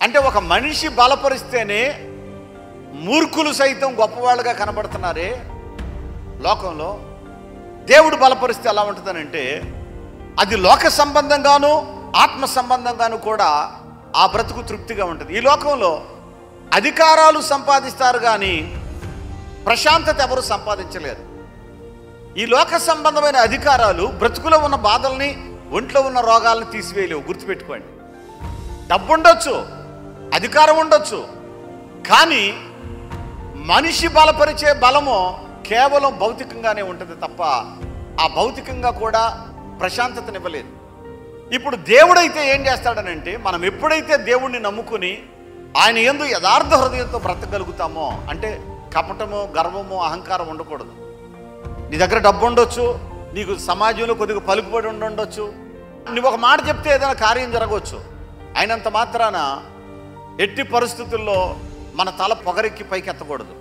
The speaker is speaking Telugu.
అంటే ఒక మనిషి బలపరిస్తేనే మూర్ఖులు సైతం గొప్పవాళ్ళుగా కనబడుతున్నారే లోకంలో. దేవుడు బలపరిస్తే ఎలా ఉంటుందనంటే అది లోక సంబంధంగాను ఆత్మ సంబంధంగాను కూడా ఆ బ్రతుకు తృప్తిగా ఉంటుంది. ఈ లోకంలో అధికారాలు సంపాదిస్తారు కానీ ప్రశాంతత ఎవరు సంపాదించలేరు. ఈ లోక సంబంధమైన అధికారాలు బ్రతుకులో ఉన్న బాధల్ని, ఒంట్లో ఉన్న రోగాలను తీసివేయలేవు. గుర్తుపెట్టుకోండి. డబ్బు ఉండొచ్చు, అధికారం ఉండొచ్చు, కానీ మనిషి బలపరిచే బలము కేవలం భౌతికంగానే ఉంటుంది తప్ప ఆ భౌతికంగా కూడా ప్రశాంతతనివ్వలేదు. ఇప్పుడు దేవుడైతే ఏం చేస్తాడనంటే, మనం ఎప్పుడైతే దేవుణ్ణి నమ్ముకుని ఆయన యందు యథార్థ హృదయంతో బ్రతకగలుగుతామో, అంటే కపటము, గర్వము, అహంకారం ఉండకూడదు. నీ దగ్గర డబ్బు ఉండొచ్చు, నీకు సమాజంలో కొద్దిగా పలుకుబడి ఉండొచ్చు, నువ్వు ఒక మాట చెప్తే ఏదైనా కార్యం జరగవచ్చు. అయినంత మాత్రాన ఎట్టి పరిస్థితుల్లో మన తల పొగరెక్కి పైకి ఎత్తకూడదు.